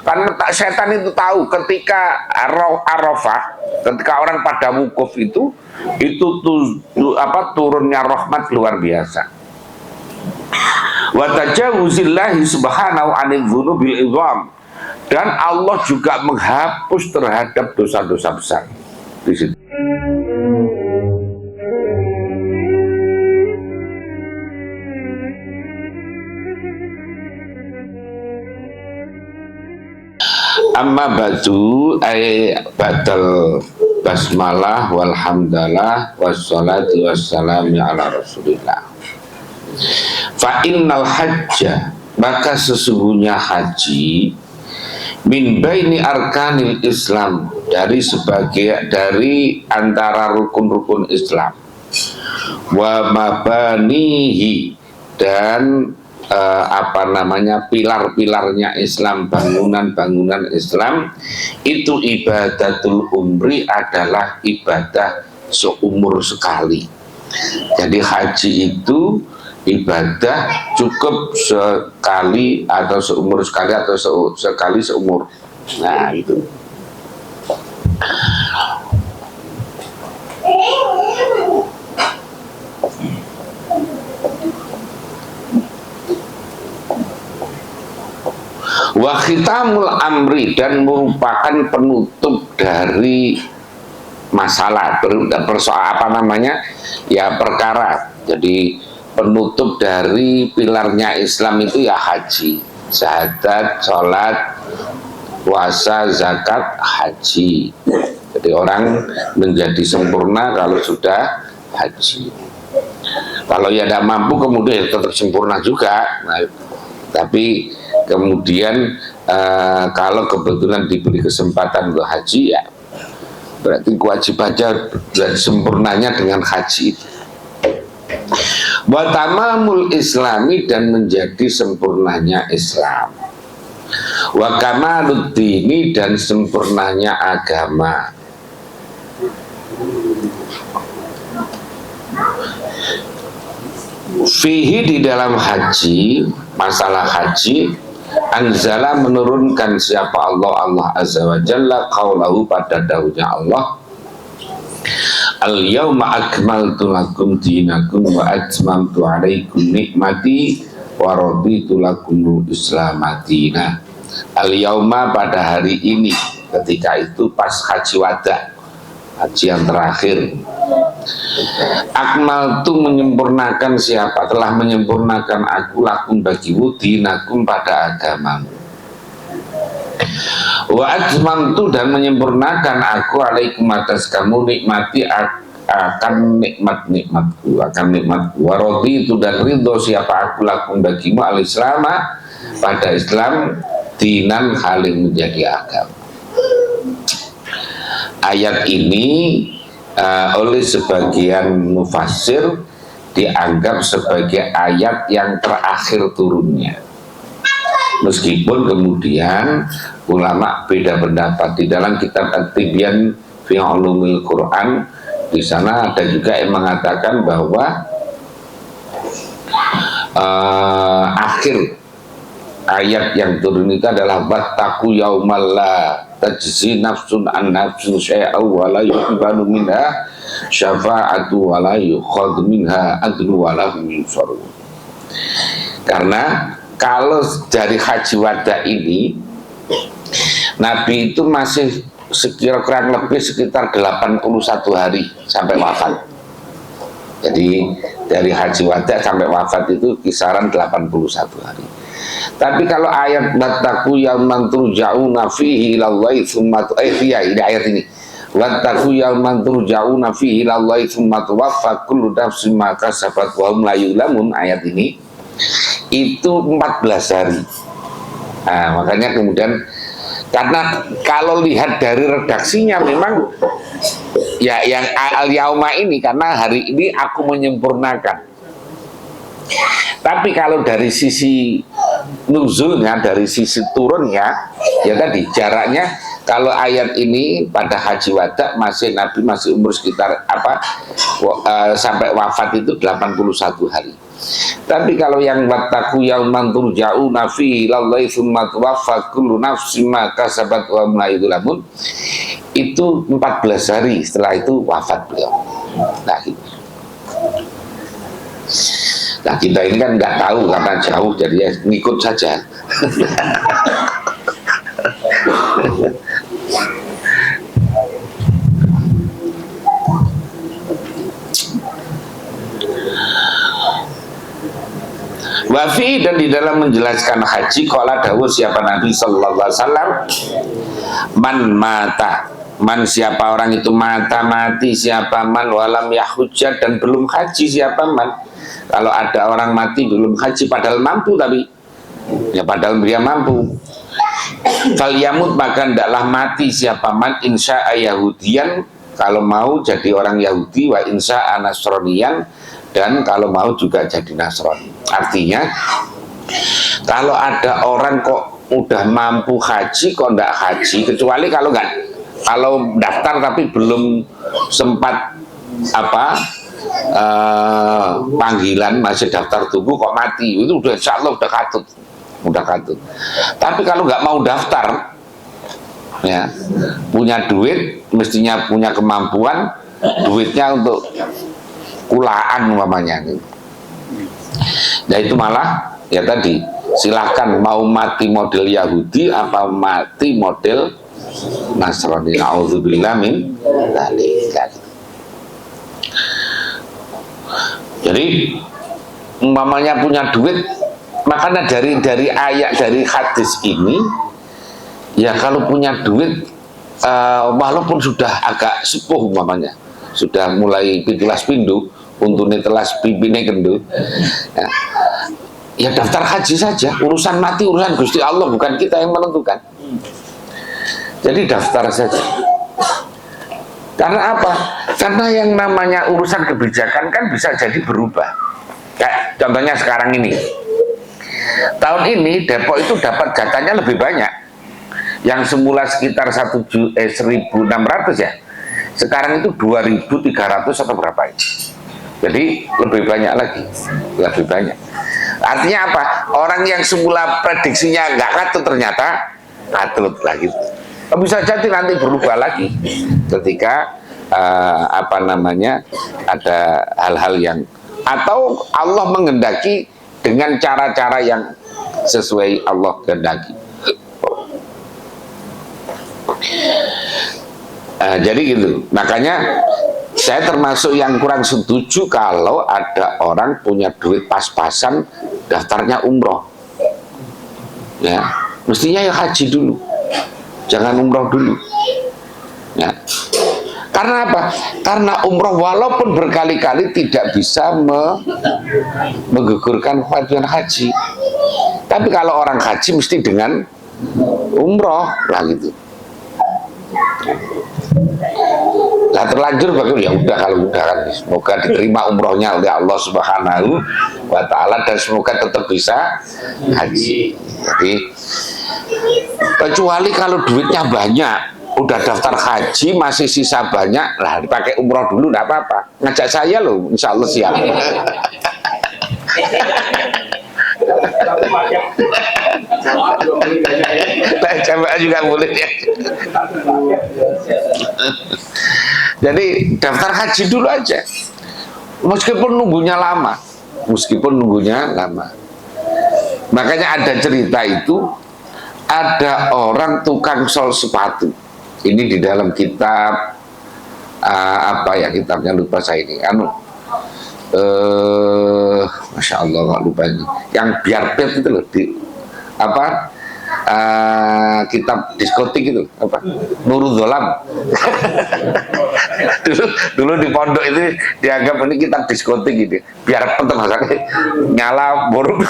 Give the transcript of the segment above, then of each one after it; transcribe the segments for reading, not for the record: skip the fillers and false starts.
Karena setan itu tahu ketika Arafah, ketika orang pada wukuf itu turunnya rahmat luar biasa. Wa tajawuzillahi subhanahu 'anil dzunubil idham, dan Allah juga menghapus terhadap dosa-dosa besar di situ. Amma ba'du batal basmalah walhamdalah wassalatu wassalamu ala rasulillah. Fa innal hajja, maka sesungguhnya haji, min baini arkanil Islam, dari antara rukun-rukun Islam, wa mabanihi, dan pilar-pilarnya Islam, bangunan-bangunan Islam, itu ibadatul umri, adalah ibadah seumur sekali. Jadi haji itu ibadah cukup sekali atau seumur sekali atau sekali seumur. Nah itu. Wa khitamul amri, dan merupakan penutup dari masalah, perkara. Jadi penutup dari pilarnya Islam itu ya haji, syahadat, sholat, puasa, zakat, haji. Jadi orang menjadi sempurna kalau sudah haji. Kalau ya tidak mampu kemudian tetap sempurna juga. Nah, tapi kemudian kalau kebetulan diberi kesempatan untuk haji, ya berarti kewajibannya dan sempurnanya dengan haji. Wa tamamul islami, dan menjadi sempurnanya Islam. Wa kamaluddini, dan sempurnanya agama. Fihi, di dalam haji, masalah haji, anzala, menurunkan siapa Allah azza wa jalla, qaulahu, pada daunnya Allah, al-yawma akmaltu lakum dinakum wa atmamtu alaikum nikmati wa raditu lakum islam madinah. Al-yawma, pada hari ini, ketika itu pas haji wada, haji yang terakhir. Akmal tu, menyempurnakan siapa, telah menyempurnakan aku, lakum, bagimu, dinakum, pada agamamu. Wa atmamtu, dan menyempurnakan aku, alaikum, atas kamu, nikmati, akan nikmatku. Wa raditu, dan ridho siapa aku, lakum, bagimu, al-Islam, pada Islam, dinan, halim, menjadi agama. Ayat ini oleh sebagian mufassir dianggap sebagai ayat yang terakhir turunnya, meskipun kemudian ulama beda pendapat. Di dalam kitab At-Tibyan fi Ulumil Quran, di sana ada juga yang mengatakan bahwa akhir ayat yang turun itu adalah wattaqu yaumal la tajzi nafsun an nafsin syai'a wa la yuqbalu minha syafa'atu wa la yukhadhu minha adlu wa la hum yunsarun. Karena kalau dari haji wada ini, Nabi itu masih kurang lebih sekitar 81 hari sampai wafat. Jadi dari haji wada sampai wafat itu kisaran 81 hari. Tapi kalau ayat wattaqu yauman turja'una fihi ilallahi tsumma ini ayat ini, wattaqu yauman turja'una fihi ilallahi tsumma tuwaffa kullu nafsin ma kasabat wa hum la yuzlamun, ayat ini itu 14 hari. Nah, makanya kemudian, karena kalau lihat dari redaksinya memang ya yang al-yauma ini, karena hari ini aku menyempurnakan. Tapi kalau dari sisi nuzulnya, dari sisi turunnya, ya tadi jaraknya, kalau ayat ini pada haji wada Nabi masih umur sekitar sampai wafat itu 81 hari. Tapi kalau yang wattaqu yauman turja'una fihi ilallahi tsumma tuwaffa kullu nafsin ma kasabat wa hum la yuzlamun, itu 14 hari setelah itu wafat beliau. Nah, gitu. Nah, kita ini kan nggak tahu karena jauh, jadi ya ngikut saja. Wafi, dan di dalam menjelaskan haji qala dawuh siapa Nabi sallallahu alaihi wasallam, man mata, man siapa orang itu mati siapa man walam yahujjah, dan belum haji siapa man. Kalau ada orang mati belum haji padahal mampu, tapi ya padahal dia mampu, fal yamut, maka ndaklah mati siapa man insya'a yahudiyan, kalau mau jadi orang Yahudi, wa insya'a nasroniyan, dan kalau mau juga jadi Nasrani. Artinya kalau ada orang kok udah mampu haji kok ndak haji, kecuali kalau daftar tapi belum sempat panggilan, masih daftar tunggu kok mati, itu udah insya Allah udah katut. Tapi kalau nggak mau daftar, ya punya duit, mestinya punya kemampuan, duitnya untuk kulaan umpamanya. Nah itu malah ya tadi, silahkan mau mati model Yahudi apa mati model Nasrani. Auzubillah min dzalik. Jadi umpamanya punya duit, makanya dari ayat, dari hadis ini, ya kalau punya duit walaupun sudah agak sepuh umpamanya, sudah mulai pitulas pindu, untune telas pipine kendul, ya daftar haji saja. Urusan mati urusan Gusti Allah, bukan kita yang menentukan. Jadi daftar saja. Karena apa? Karena yang namanya urusan kebijakan kan bisa jadi berubah. Kayak contohnya sekarang ini, tahun ini Depok itu dapat jatahnya lebih banyak. Yang semula sekitar 1.600 ya, sekarang itu 2.300 atau berapa itu. Jadi lebih banyak lagi, lebih banyak. Artinya apa? Orang yang semula prediksinya nggak katut ternyata katut lagi. Bisa jadi nanti berubah lagi ketika ada hal-hal yang, atau Allah menghendaki dengan cara-cara yang sesuai Allah kehendaki. Jadi gitu. Makanya saya termasuk yang kurang setuju kalau ada orang punya duit pas-pasan daftarnya umroh. Ya, mestinya ya haji dulu, jangan umroh dulu. Ya. Karena apa? Karena umroh walaupun berkali-kali tidak bisa menggugurkan kewajiban haji. Tapi kalau orang haji mesti dengan umroh lah gitu. Nah terlanjur bagus ya udah, kalau udah kan semoga diterima umrohnya oleh Allah Subhanahu wa Ta'ala, dan semoga tetap bisa haji. Jadi kecuali kalau duitnya banyak, udah daftar haji masih sisa banyak, lah dipakai umroh dulu enggak apa-apa. Ngajak saya loh, insya Allah siap. Coba juga boleh ya. Jadi daftar haji dulu aja, meskipun nunggunya lama, Makanya ada cerita itu, ada orang tukang sol sepatu. Ini di dalam kitab kitabnya lupa saya ini. Masya Allah nggak lupa ini. Yang biar pet itu loh, kitab diskotik itu Nurul Zolam. dulu di pondok itu dianggap ini kitab diskotik gitu, biar penting masalahnya nyala buruk.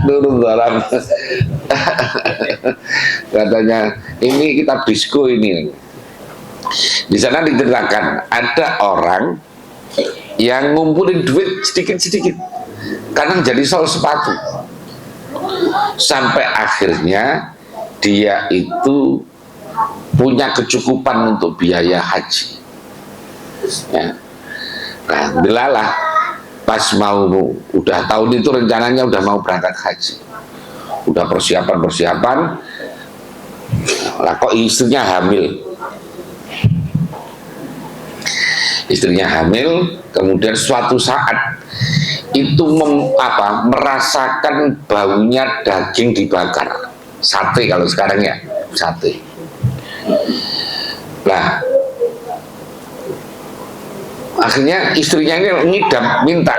Nurul Zolam katanya ini kitab disko ini. Di sana diceritakan ada orang yang ngumpulin duit sedikit-sedikit karena jadi sol sepatu, sampai akhirnya dia itu punya kecukupan untuk biaya haji. Ya. Nah, dilalah pas mau udah tahun itu rencananya udah mau berangkat haji, udah persiapan lah kok istrinya hamil, kemudian suatu saat itu merasakan baunya daging dibakar, sate kalau sekarang ya, sate. Nah, akhirnya istrinya ini ngidam, minta,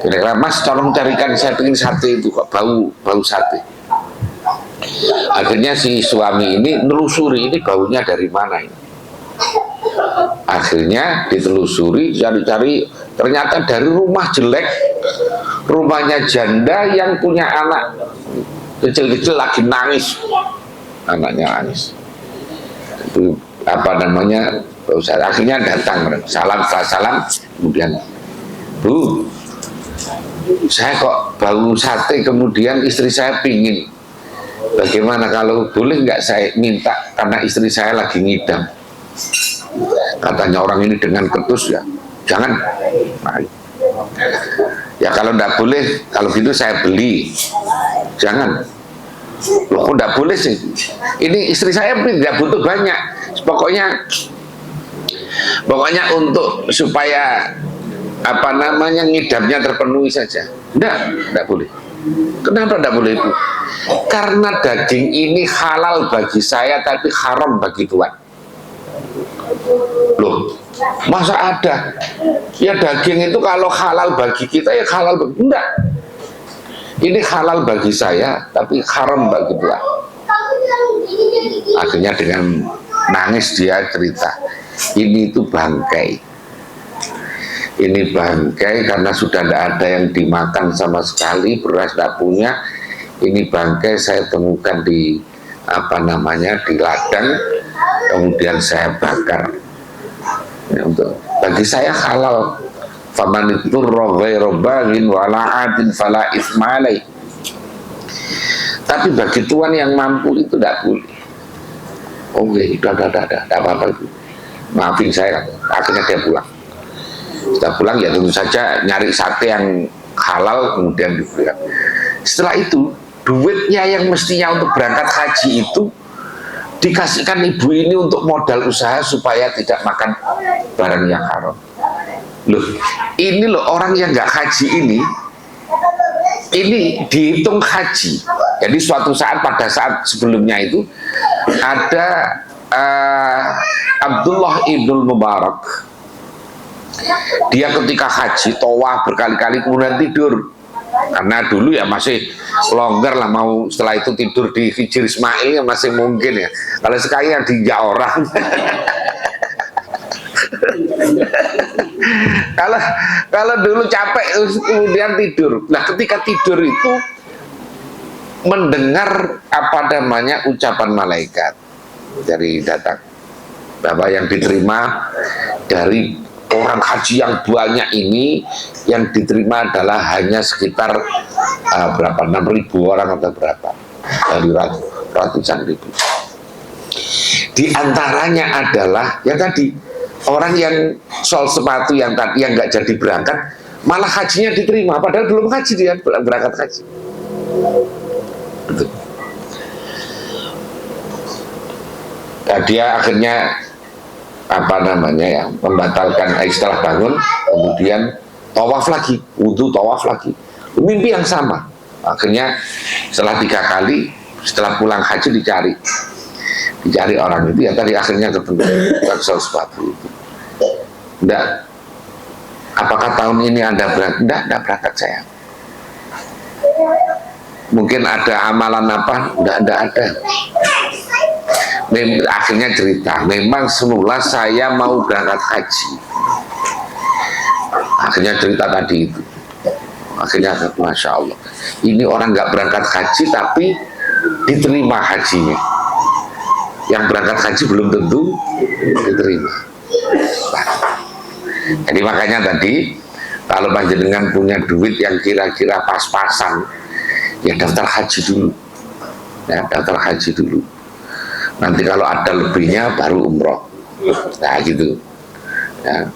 kira-kira Mas tolong carikan saya pengen sate itu, kok bau sate. Akhirnya si suami ini nelusuri, ini baunya dari mana ini. Akhirnya ditelusuri, cari-cari, ternyata dari rumah jelek, rumahnya janda yang punya anak kecil-kecil lagi nangis, anaknya nangis. Itu akhirnya datang, salam, kemudian, Bu, saya kok bau sate, kemudian istri saya pingin, bagaimana kalau boleh nggak saya minta, karena istri saya lagi ngidam. Katanya orang ini dengan ketus, ya jangan. Nah, ya kalau nggak boleh, kalau gitu saya beli, jangan. Loh kok nggak boleh sih, ini istri saya tidak butuh banyak, pokoknya untuk supaya ngidamnya terpenuhi saja. Enggak boleh. Kenapa enggak boleh, Bu? Karena daging ini halal bagi saya tapi haram bagi Tuhan. Loh, masa ada? Ya daging itu kalau halal bagi kita ya halal bagi, enggak. Ini halal bagi saya tapi haram bagi Tuhan. Akhirnya dengan nangis dia cerita, ini itu bangkai. Ini bangkai karena sudah tidak ada yang dimakan sama sekali, beras tidak punya. Ini bangkai saya temukan di di ladang, kemudian saya bakar. Ya, bagi saya halal. Faman iturra ghairu baghin wala adin fala itsma alaih. Tapi bagi Tuhan yang mampu itu tidak boleh. Oke, udah, tidak apa-apa itu. Maafin saya. Akhirnya dia pulang. Setelah pulang ya tentu saja nyari sate yang halal kemudian diberikan. Setelah itu duitnya yang mestinya untuk berangkat haji itu dikasihkan ibu ini untuk modal usaha supaya tidak makan barang yang haram. Loh, ini loh orang yang nggak haji ini dihitung haji. Jadi suatu saat pada saat sebelumnya itu ada Abdullah ibnul Mubarak. Dia ketika haji tawaf berkali-kali kemudian tidur, karena dulu ya masih longgar lah, mau setelah itu tidur di Hijr Ismail ya masih mungkin ya. Kalau sekali yang diinjak orang kalau dulu capek kemudian tidur. Nah ketika tidur itu mendengar ucapan malaikat dari datang bahwa yang diterima dari orang haji yang banyak ini, yang diterima adalah hanya sekitar 6.000 orang atau berapa, dari ratusan ribu. Di antaranya adalah yang tadi orang yang soal sepatu yang nggak jadi berangkat, malah hajinya diterima, padahal belum haji, dia berangkat haji. Betul. Nah, dia akhirnya membatalkan setelah bangun, kemudian tawaf lagi, wudhu tawaf lagi, mimpi yang sama. Akhirnya setelah 3 kali setelah pulang haji dicari orang itu, ya tadi akhirnya ketemu soal sepatu itu. Enggak, apakah tahun ini Anda berangkat? Enggak berangkat saya. Mungkin ada amalan apa? Enggak ada. Akhirnya cerita, memang semula saya mau berangkat haji. Akhirnya cerita tadi itu. Akhirnya Masya Allah, ini orang nggak berangkat haji tapi diterima hajinya. Yang berangkat haji belum tentu diterima. Nah, jadi makanya tadi kalau panjenengan punya duit yang kira-kira pas-pasan, ya daftar haji dulu. Ya, daftar haji dulu. Nanti kalau ada lebihnya baru umroh. Nah gitu. ya.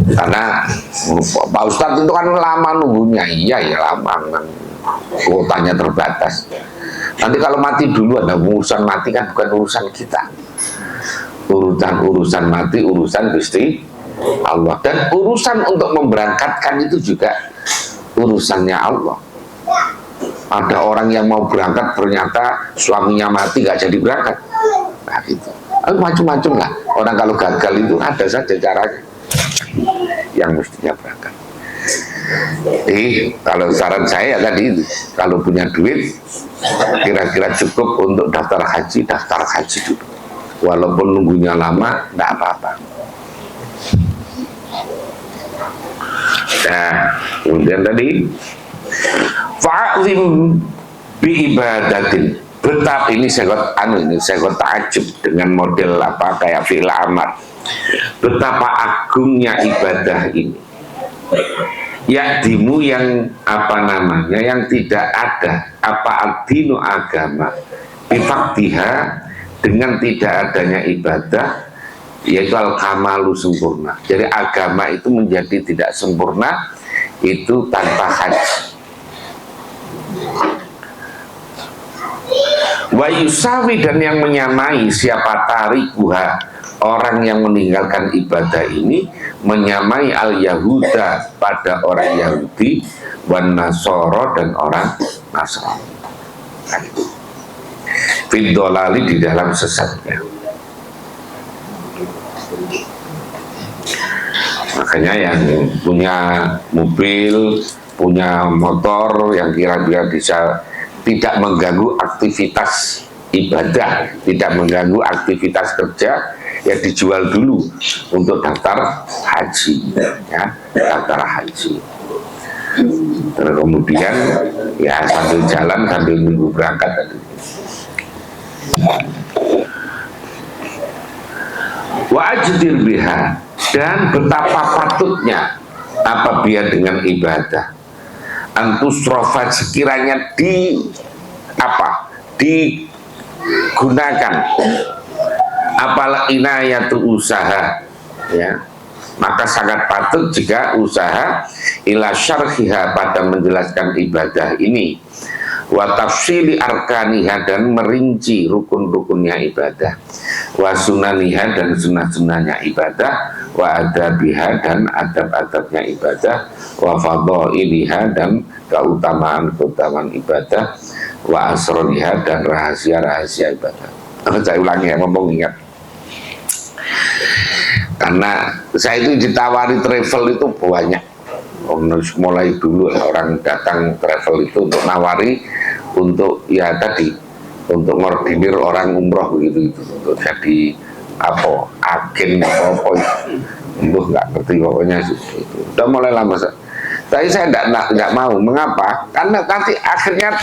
Karena Pak Ustadz itu kan lama nunggunya. Iya ya lama kan, kuotanya terbatas. Nanti kalau mati dulu, ada urusan mati kan bukan urusan kita. Urusan mati urusan Gusti Allah, dan urusan untuk memberangkatkan itu juga urusannya Allah. Ada orang yang mau berangkat ternyata suaminya mati gak jadi berangkat, nah gitu. Macam-macam lah orang kalau gagal itu ada saja caranya yang mestinya berangkat. Jadi kalau saran saya tadi, kalau punya duit kira-kira cukup untuk daftar haji dulu, walaupun nunggunya lama tidak apa-apa. Nah, kemudian tadi fa'zim bi ibadatin, betapa ini saya takjub dengan model apa kayak fi'il amar, betapa agungnya ibadah ini. Yakdimu yang apa namanya, yang tidak ada apa adinu agama bifaktiha, dengan tidak adanya ibadah, yaitu al-kamalu sempurna. Jadi agama itu menjadi tidak sempurna itu tanpa haji. Wa yusawi, dan yang menyamai siapa tarikuha, orang yang meninggalkan ibadah ini menyamai al-Yahuda pada orang Yahudi, wan Nasoro dan orang Nasrani. Fidolali, di dalam sesatnya. Makanya yang punya mobil, punya motor yang kira-kira bisa tidak mengganggu aktivitas ibadah, tidak mengganggu aktivitas kerja, ya dijual dulu untuk daftar haji, ya, daftar haji. Terus kemudian ya sambil jalan sambil nunggu berangkat tadi. Wa ajdir biha, dan betapa patutnya apabila dengan ibadah antusrofat, sekiranya digunakan apalah inayatu usaha, ya, maka sangat patut jika usaha ila syarhiha, pada menjelaskan ibadah ini, wa tafsili arkaniha, dan merinci rukun-rukunnya ibadah, wa sunaniha, dan sunah-sunahnya ibadah, wa adabiha, dan adab-adabnya ibadah, wa fadhailiha, dan keutamaan-keutamaan ibadah, wa asrariha, dan rahasia-rahasia ibadah. Saya ulangi ya, ngomong ingat. Karena saya itu ditawari travel itu banyak. Mulai dulu orang datang travel itu untuk nawari, untuk ya tadi, untuk ngordinir orang umroh begitu, untuk jadi apa, agen apa itu, nggak ngerti pokoknya itu. Udah mulai lama tapi saya nggak mau. Mengapa? Karena nanti akhirnya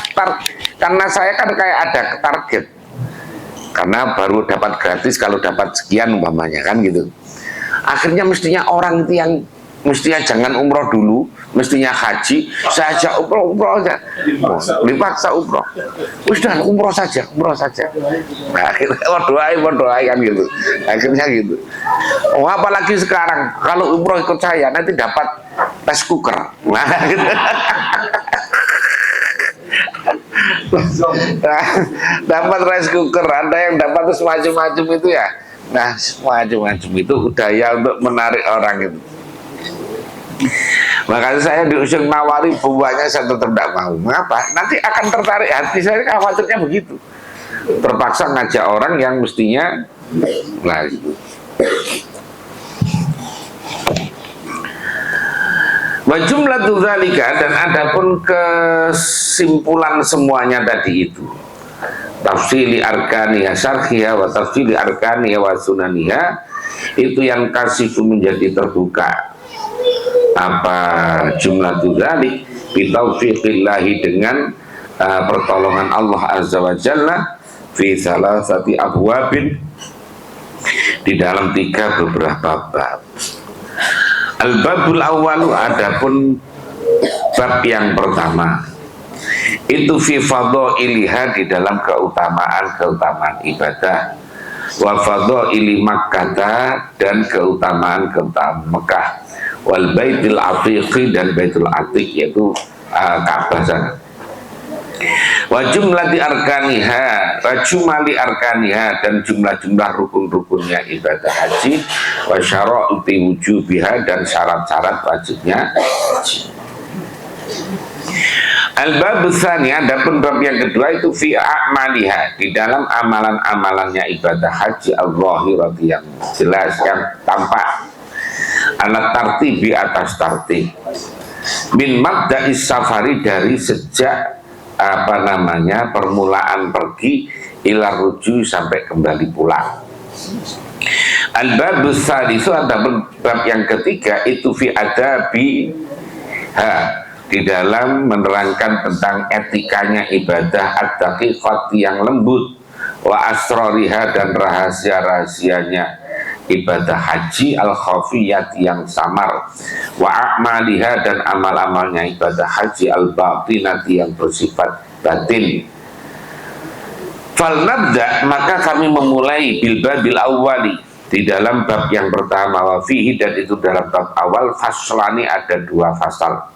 karena saya kan kayak ada target, karena baru dapat gratis kalau dapat sekian umpamanya kan gitu. Akhirnya mestinya orang itu yang mestinya jangan umroh dulu, mestinya haji, saya ajak umroh aja, dipaksa umroh, sudah umroh saja. Nah, akhirnya doain kan gitu, akhirnya gitu. Oh, apalagi sekarang kalau umroh ikut saya nanti dapat rice cooker, nah, gitu. Dapat rice cooker, ada yang dapat semacam-macam itu ya. Nah, semacam-macam itu daya untuk menarik orang itu. Makanya saya diusung nawari buahnya, saya tetap tidak mau. Mengapa? Nanti akan tertarik hati saya, khawatirnya begitu. Terpaksa ngajak orang yang mestinya nah gitu. Wa jumlatu dzalika, dan adapun kesimpulan semuanya tadi itu, tafsili arkaniha syarhiha wa tafsili arkaniha wa sunaniha, itu yang kasifu menjadi terbuka apa jumlah dzalik bitaufiqillahi, dengan pertolongan Allah azza wa jalla, fi salasati abwabin, di dalam 3 beberapa bab. Al-babul awwalu, adapun bab yang pertama itu fi fadhailiha, di dalam keutamaan ibadah, wa fadhaili Makkah, dan keutamaan Mekah, wal baitil atiqi, dan baitul atiq yaitu Ka'bah sana, wa jumlati arkaniha, wa jumali arkaniha, dan jumlah-jumlah rukun-rukunnya ibadah haji, wa syara'iti wujubiha, dan syarat-syarat wajibnya haji. Al-bab tsani, adapun bab yang kedua itu fi a'maliha, di dalam amalan-amalannya ibadah haji al-zahirati, yang jelas, yang tampak, alat tartibi, atas tartib, min mabda'is safari, dari sejak permulaan pergi, ila ruju, sampai kembali pulang. Al-bab tsani, itu adapun bab yang ketiga itu fi adabi di dalam menerangkan tentang etikanya ibadah ad-daqiqat, yang lembut, wa asrariha, dan rahasia-rahasianya ibadah haji al-khafiyat, yang samar, wa a'maliha, dan amal-amalnya ibadah haji al-batinat, yang bersifat batin. Fal nabda, maka kami memulai bil babil awwali, di dalam bab yang pertama, wa fihi, dan itu dalam bab awal, faslani, ada dua fasal.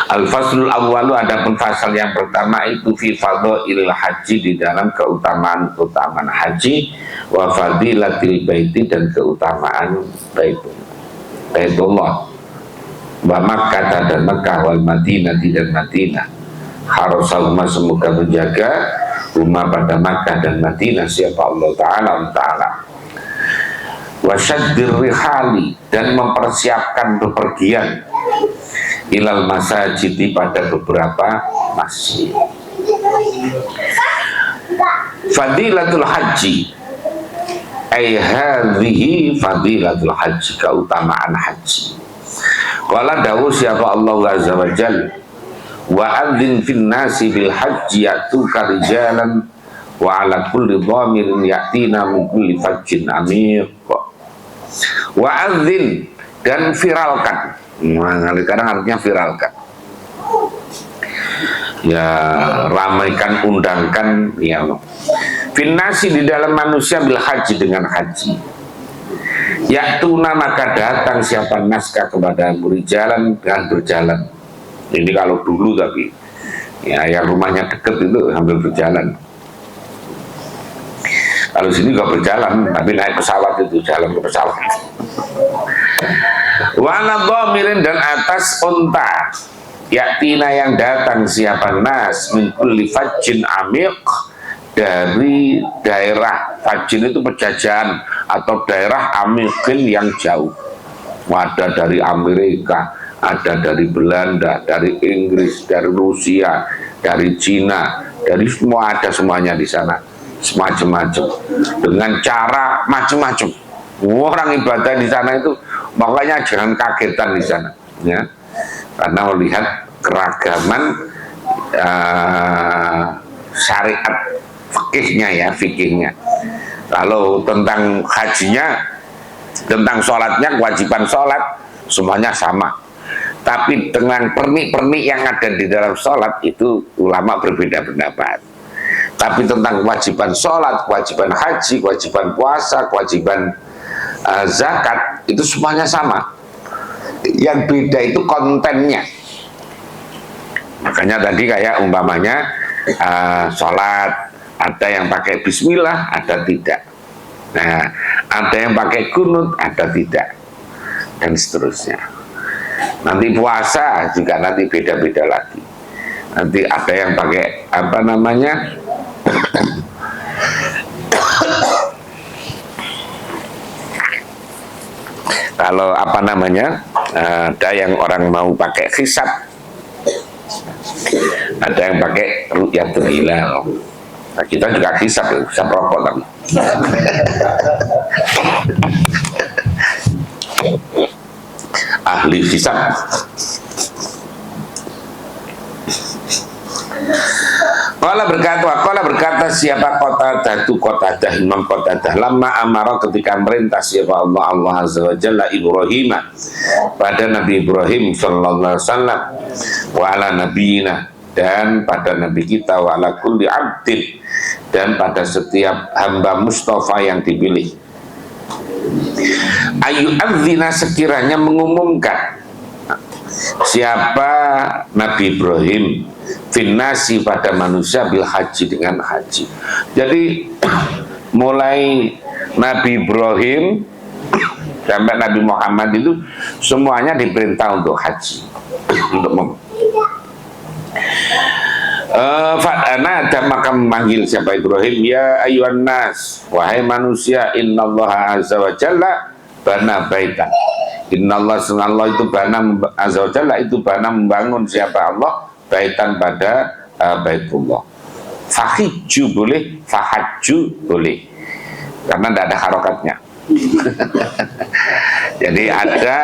Al-faslul awwalu, adapun fasal yang pertama itu fi fadhailil haji, di dalam keutamaan haji, wa fadilatil baiti, dan keutamaan Baitullah, wa Makkah, dan Makkah, wal Madinah, dan Madinah, harusahuma, semoga menjaga rumah pada Makkah dan Madinah siapa Allah Ta'ala, wa syaddir rihali, dan mempersiapkan bepergian, ilal masajid, pada beberapa masjid. Fadilatul haji, ay hadhihi fadilatul haji, keutamaan haji. Qala dawu siapa Allah azza wa jalla, wa adzin fin nasi bil haji ya'tuka rijalan wa ala kulli dhamirin ya'tina min kulli fajjin amiq. Wa adzin, dan viralkan. Kadang artinya viralkan, ya ramaikan, undangkan, ya finnasi, di dalam manusia, bil haji, dengan haji, yaktuna, maka datang siapa naskah kepada jalan, dengan berjalan. Ini kalau dulu, tapi ya yang rumahnya deket itu hampir berjalan. Kalau sini gak berjalan, tapi naik pesawat, itu jalan ke pesawat. Wa ala dhamirin, dan atas unta, yaktina, yang datang siapa nas, min kulli fajjin amiq, dari daerah, fajjin itu pejajahan atau daerah amiqin, yang jauh. Ada dari Amerika, ada dari Belanda, dari Inggris, dari Rusia, dari Cina, dari semua, ada semuanya di sana, semacam-macam, dengan cara macam-macam. Orang ibadah di sana itu, makanya jangan kagetan di sana, ya, karena melihat keragaman syariat fikihnya. Kalau tentang hajinya, tentang sholatnya, kewajiban sholat semuanya sama. Tapi dengan pernik-pernik yang ada di dalam sholat itu ulama berbeda pendapat. Tapi tentang kewajiban sholat, kewajiban haji, kewajiban puasa, kewajiban zakat, itu semuanya sama. Yang beda itu kontennya. Makanya tadi kayak umpamanya sholat, ada yang pakai bismillah, ada tidak. Nah, ada yang pakai kunut, ada tidak, dan seterusnya. Nanti puasa juga nanti beda-beda lagi. Nanti ada yang pakai apa namanya, kalau apa namanya, ada yang orang mau pakai hisab, ada yang pakai ru'yatul hilal. Nah, kita juga hisab rokok tapi. Ahli hisab. Qala berkata siapa Qatadah Imam Qatadah, lama amara, ketika merintah siapa Allah azza wa jalla Ibrahim, pada Nabi Ibrahim sallallahu alaihi wasallam, wa ala nabiyina, dan pada Nabi kita wa ala kulli abdin, dan pada setiap hamba Mustafa yang dipilih. Ayu adzina, sekiranya mengumumkan siapa Nabi Ibrahim finnasi, pada manusia, bil haji, dengan haji. Jadi mulai Nabi Ibrahim sampai Nabi Muhammad itu semuanya diperintah untuk haji, untuk ada maka memanggil siapa Ibrahim, ya ayuhan nas, wahai manusia, innallaha azza wa jalla bana baitan. Innallah, sunallah itu bana, azza wa jalla itu bana, membangun siapa Allah, baitan, pada baitullah. Fahijju boleh, fahajju boleh, karena tidak ada harokatnya. Jadi ada,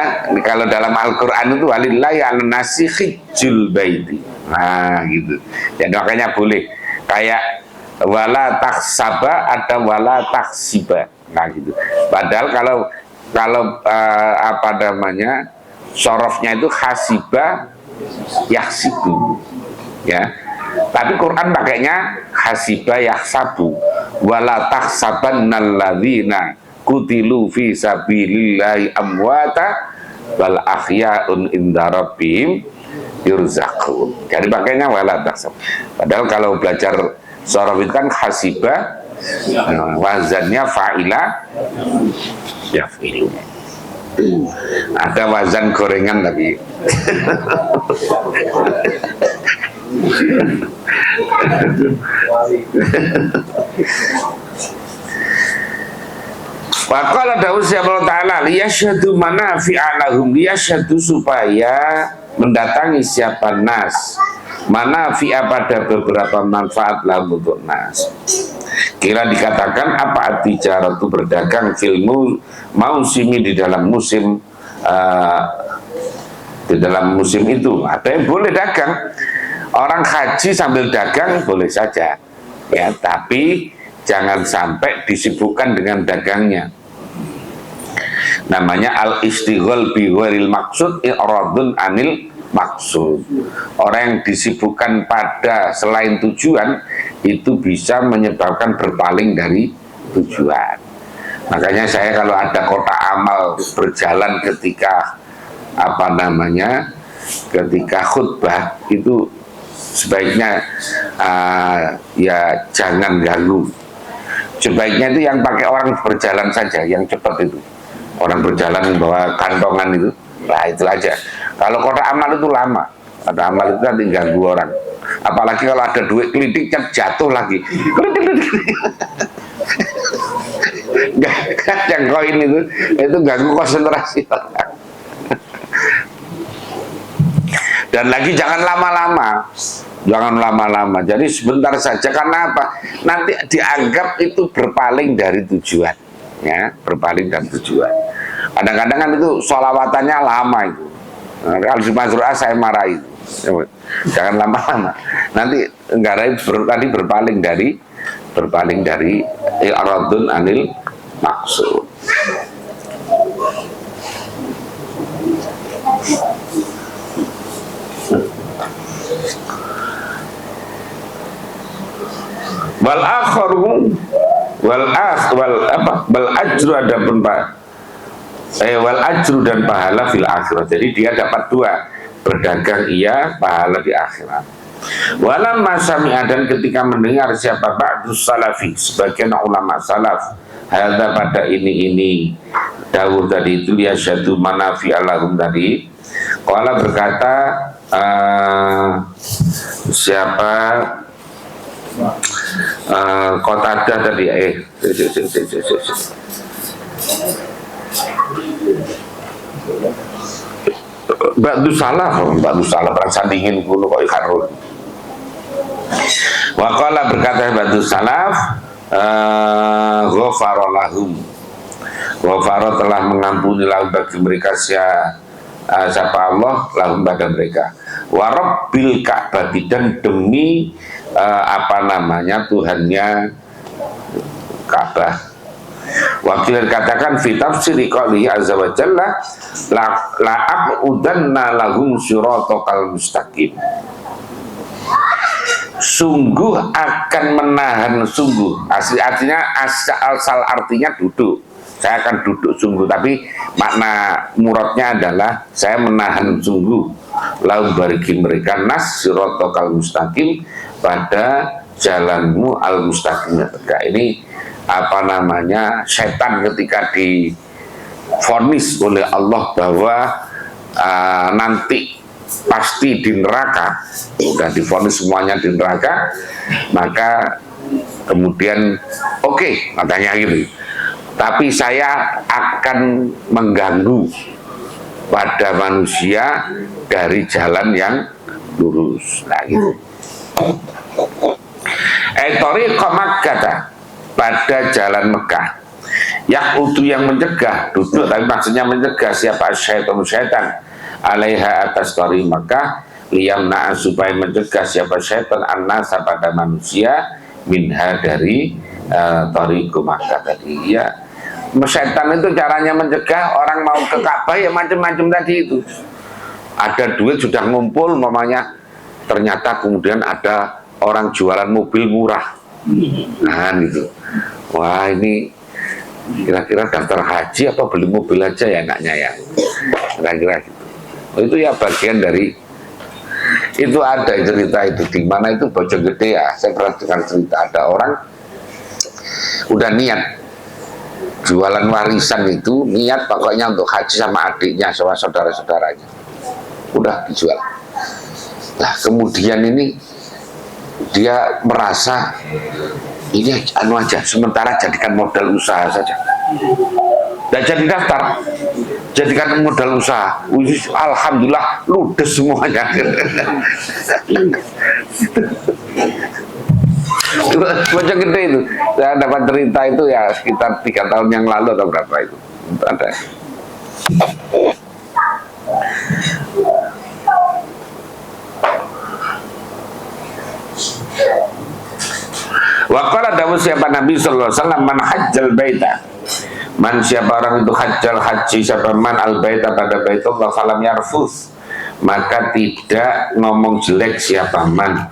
kalau dalam Al-Quran itu walillahi ala nasi hijjul baiti. Nah gitu. Jadi makanya boleh. Kayak wala taksaba, ada wala taksiba. Nah gitu. Padahal kalau apa namanya, sorofnya itu hasiba yahsibu, ya. Tapi Quran pakainya hasiba yahsabu. Wala taksabannal ladzina kutilu fi sabilillahi amwata bal ahya'un inda rabbihim yurzaqun. Jadi pakainya wala taksab. Padahal kalau belajar sorof itu kan hasiba, wazannya fa'ila yaf'ilu. Ada wazan gorengan lagi. Faqala Daud Allah Ta'ala liyasyhadu manafi'a lahum, liyasyhadu, supaya mendatangi siapa nas, manafi'a, pada beberapa manfaat lahum, untuk nas. Kira dikatakan apa at-tijarah, itu berdagang, filmu mausimi, di dalam musim, di dalam musim itu ada yang boleh dagang. Orang haji sambil dagang boleh saja, ya, tapi jangan sampai disibukkan dengan dagangnya. Namanya al-istighol biwaril maksud i'radun anil maksud. Orang yang disibukkan pada selain tujuan itu bisa menyebabkan berpaling dari tujuan. Makanya saya kalau ada kotak amal berjalan ketika apa namanya, ketika khutbah itu sebaiknya ya jangan ganggu. Sebaiknya itu yang pakai orang berjalan saja, yang cepat itu. Orang berjalan bawa kantongan itu, nah itu aja. Kalau kotak amal itu lama, kotak amal itu nanti ganggu orang. Apalagi kalau ada duit klitik jatuh lagi. Yang koin itu ganggu konsentrasi orang. Dan lagi jangan lama-lama. Jangan lama-lama, jadi sebentar saja. Karena apa? Nanti dianggap itu berpaling dari tujuan, ya, berpaling dari tujuan. Kadang-kadang kan itu sholawatannya lama itu. Nah, kalau di Mazru'ah saya marah itu. Jangan lama-lama. Nanti enggarai tadi berpaling dari i'radun anil maksud. Wal akharu wal ajru, ada pun wal ajru, dan pahala fil akhirat. Jadi dia dapat dua, berdagang iya, pahala di akhirat. Walam masami'a, dan ketika mendengar siapa ba'dus salafi, sebagian ulama salaf, hadza, pada ini Dawud tadi itu, liyasyhadu manafi'a lahum tadi, qala, berkata siapa Qatadah tadi, Ba'du salaf orang sandingin kulo kok ikarun. Waqala, berkata ba'du salaf, ghafara lahum, ghafara, telah mengampuni lahum, bagi mereka siapa Allah, lahum, pada mereka. Wa rabbil Ka'bah, dan demi apa namanya, Tuhannya Ka'bah. Wakil katakan fi tafsiri qouli azza wa jalla la aqudanna lahum siratal mustaqim. sungguh akan menahan sungguh. Artinya asal artinya duduk. Saya akan duduk sungguh, tapi makna muradnya adalah saya menahan sungguh lau bagi mereka nas sirotokal mustaqim, pada jalanmu al mustaqim. Ini apa namanya, setan ketika divonis oleh Allah bahwa nanti pasti di neraka, udah divonis semuanya di neraka, maka kemudian oke, katanya gitu, tapi saya akan mengganggu pada manusia dari jalan yang lurus. Nah gitu. Tariqa Makkah, pada jalan Mekah. Yaqudu yang mencegah, duduk tapi maksudnya mencegah siapa? Syaitan alaiha atas tariq Mekah, liyamna'a supaya mencegah siapa syaitan an-nasa pada manusia minha dari tariq Makkah tadi ya. Syaitan itu caranya mencegah orang mau ke Ka'bah ya macam-macam tadi itu. Ada duit sudah ngumpul, mamanya ternyata kemudian ada orang jualan mobil murah. Nah gitu. Wah ini kira-kira daftar haji apa beli mobil aja ya enaknya ya. Kira-kira gitu. Itu ya bagian dari itu. Ada cerita itu di mana itu Bojonggede ya. Saya pernah dengar cerita ada orang udah niat jualan warisan itu, niat pokoknya untuk haji sama adiknya sama saudara-saudaranya, udah dijual. Nah kemudian ini dia merasa ini anu aja, sementara jadikan modal usaha saja, dan jadi daftar, jadikan modal usaha. Alhamdulillah ludes semuanya. Bojonggede itu saya dapat cerita itu ya sekitar 3 tahun yang lalu atau berapa itu ada. Waqala dawuh siapa Nabi sallallahu alaihi wasallam, man hajjal baita, man siapa orang itu hajjal haji, siapa man al baita pada baitullah falam yarfus, maka tidak ngomong jelek siapa man.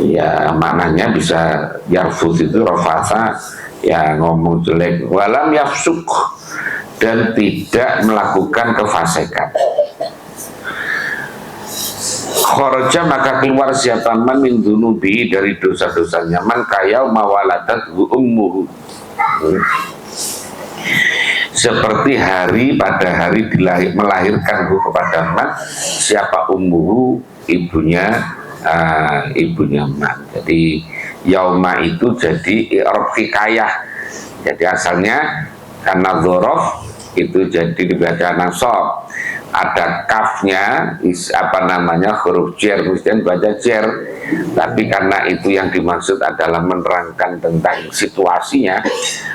Ya maknanya bisa yarfus itu rafasa, ya ngomong jelek, walam yafsuk, dan tidak melakukan kefasikan. Kharaja maka keluar siapa man min dunubi, dari dosa-dosanya, man kayau mawaladat ummuhu, seperti hari pada hari melahirkan kepada man siapa ummuhu, ibunya ibunya man. Jadi yauma itu jadi i'rab hikayah, jadi asalnya karena dzaraf itu jadi dibaca nasab, ada kafnya apa namanya huruf jer, kemudian baca jer, tapi karena itu yang dimaksud adalah menerangkan tentang situasinya,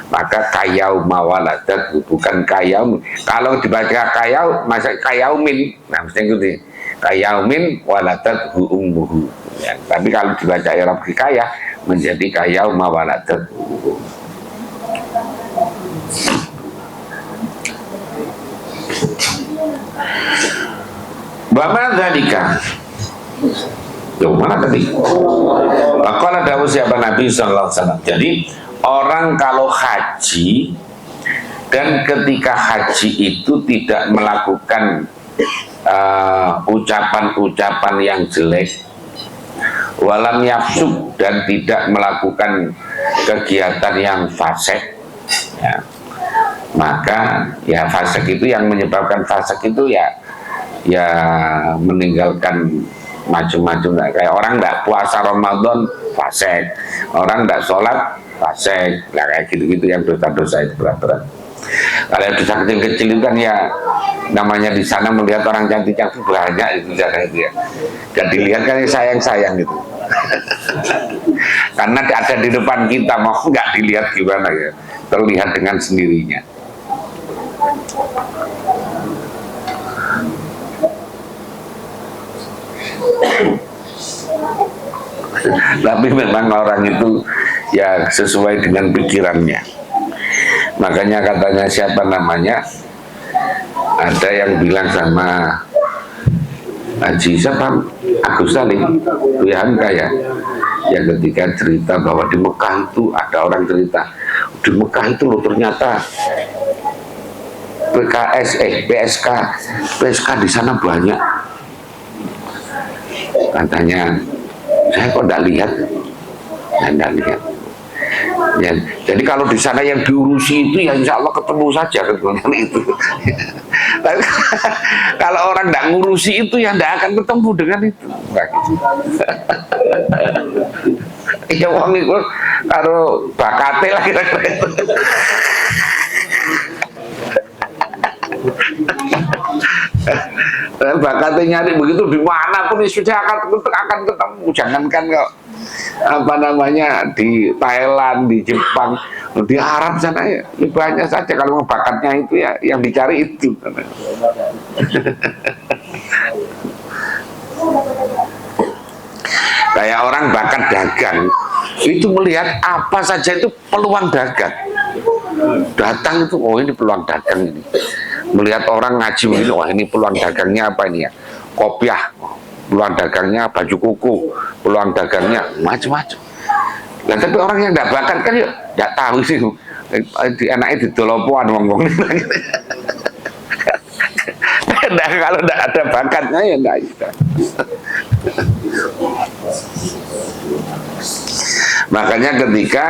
maka kayau mawaladat bukan kayau. Kalau dibaca kayau masa kayaumin, nah mesti gitu, kayaumin waladat ummuhu ya. Tapi kalau dibaca i'rab hikayah menjadi kayau mawaladat. Bagaimana dzalika? Yang mana tadi? Maka dawuh siapa Nabi sallallahu alaihi wasallam. Jadi orang kalau haji dan ketika haji itu tidak melakukan ucapan-ucapan yang jelek, walam yafsuk, dan tidak melakukan kegiatan yang fasik ya, maka ya fasik itu yang menyebabkan fasik itu ya meninggalkan macam-macam. Kayak orang tidak puasa Ramadan fasik, orang tidak sholat fasik, nah, kayak gitu-gitu yang dosa-dosa itu berat-berat. Kalau dosa kecil-kecil itu kan ya namanya di sana melihat orang cantik-cantik banyak itu kayak dia, dan dilihat kan sayang-sayang gitu. Karena ada di depan kita, mau nggak dilihat gimana ya, terlihat dengan sendirinya. Tapi memang orang itu ya sesuai dengan pikirannya. Makanya katanya siapa namanya, ada yang bilang sama Haji siapa? Agus Salim, Buya Hamka ya, yang ketika cerita bahwa di Mekah itu ada orang cerita, di Mekah itu loh ternyata PSK di sana banyak. Katanya, saya kok enggak lihat, saya enggak lihat. Ya, jadi kalau di sana yang diurusi itu ya insya Allah ketemu saja kan itu. Tapi kalau orang tidak ngurusi itu ya tidak akan ketemu dengan itu. Ya wong itu karo bakate lah kira-kira itu. Bakatnya nyari begitu dimanapun sudah akan ketemu, jangankan kok apa namanya di Thailand, di Jepang, di Arab sana ya banyak saja kalau bakatnya itu ya yang dicari itu. Kayak orang bakat dagang itu melihat apa saja itu peluang dagang, datang itu oh ini peluang dagang ini. Melihat orang ngaji begini, wah ini peluang dagangnya apa ini ya, kopiah, peluang dagangnya baju kuku, peluang dagangnya macam-macam. Nah tapi orang yang tidak bakat kan ya tidak tahu sih, enaknya didolopoan ngomong. Nah, kalau tidak ada bakatnya ya tidak bisa. Makanya ketika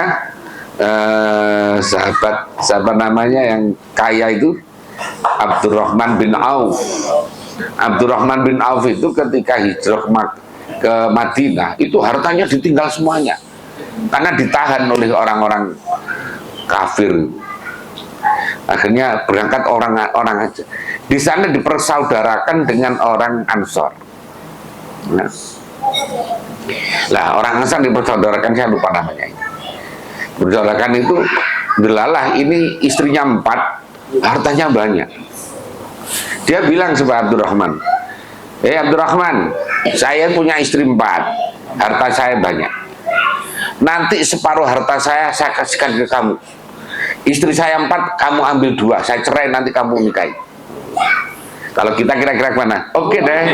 sahabat namanya yang kaya itu Abdurrahman bin Auf. Abdurrahman bin Auf itu ketika hijrah ke Madinah itu hartanya ditinggal semuanya karena ditahan oleh orang-orang kafir. Akhirnya berangkat orang aja. Di sana dipersaudarakan dengan orang Ansor. Nah, orang Ansor dipersaudarakan, saya lupa namanya. Bersaudarakan itu delalah ini istrinya 4, hartanya banyak. Dia bilang kepada Abdurrahman, Abdurrahman, saya punya istri 4, harta saya banyak. Nanti separuh harta saya kasihkan ke kamu. Istri saya 4, kamu ambil 2, saya cerai nanti kamu nikahi. Kalau kita kira-kira mana? Oke deh.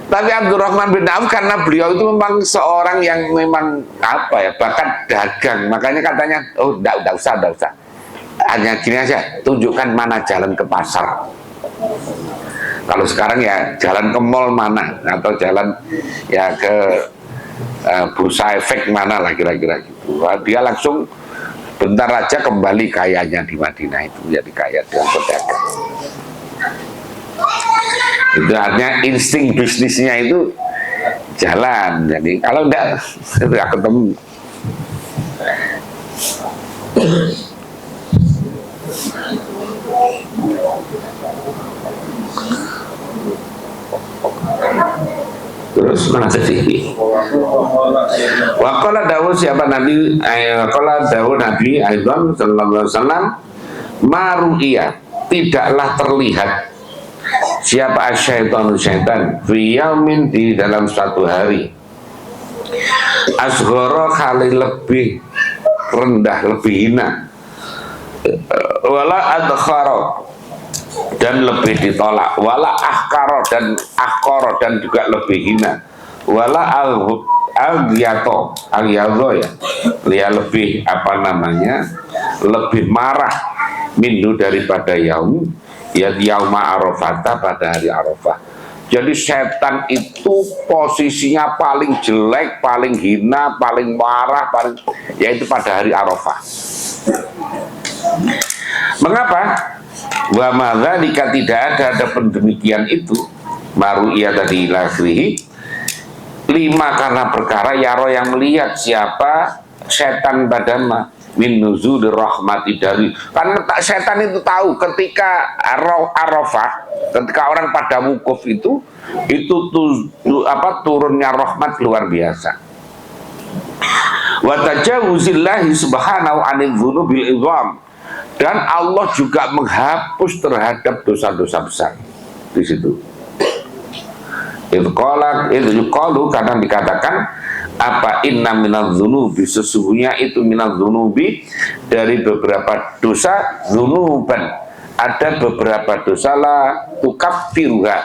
Tapi Abdurrahman bin Auf karena beliau itu memang seorang yang memang apa ya, bakat dagang, makanya katanya oh enggak usah, hanya gini aja, tunjukkan mana jalan ke pasar. Kalau sekarang ya jalan ke mall mana, atau jalan ya ke bursa efek mana lah kira-kira gitu. Dia langsung bentar aja kembali kayanya di Madinah itu, jadi kaya dengan pedagang. Itu artinya insting bisnisnya itu jalan. Jadi kalau enggak ketemu. Terus mana tadi? Waqala Dawud siapa Nabi? Waqala Dawud Nabi Aidon sallallahu alaihi wasallam, maru'iyah, tidaklah terlihat siapa syaitan fi yaumin, di dalam suatu hari, asghara kali lebih rendah, lebih hina, wala adkhara, dan lebih ditolak, wala ahkaro, dan juga lebih hina, wala al-yato ya, dia lebih apa namanya, lebih marah minhu daripada yaum, ya yauma arafata, pada hari Arafah. Jadi setan itu posisinya paling jelek, paling hina, paling marah, yaitu pada hari Arafah. Mengapa? Wa madzalika, tidak ada demikian itu, baru ia tadi lakhrihi, 5 karena perkara yaro yang melihat siapa setan badama min nuzulir rahmati, dari karena setan itu tahu ketika Arafah, ketika orang pada wukuf itu turunnya rahmat luar biasa. Wa tajawuzillahi subhanahu anil dzunubil idham, dan Allah juga menghapus terhadap dosa-dosa besar di situ. Itu yuqalu, kadang dikatakan apa inna minadz-dzunubi, sesungguhnya itu minadz-dzunubi dari beberapa dosa, dzunuban ada beberapa dosa la tukaffiruha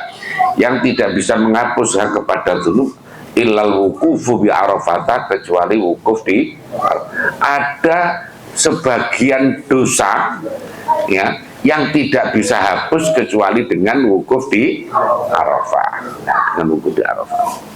yang tidak bisa menghapuskan kepada dzunub illal wuqufu bi Arafah, kecuali wukuf di ada sebagian dosa ya yang tidak bisa hapus kecuali dengan wukuf di Arafah. Nah, dengan wukuf di Arafah.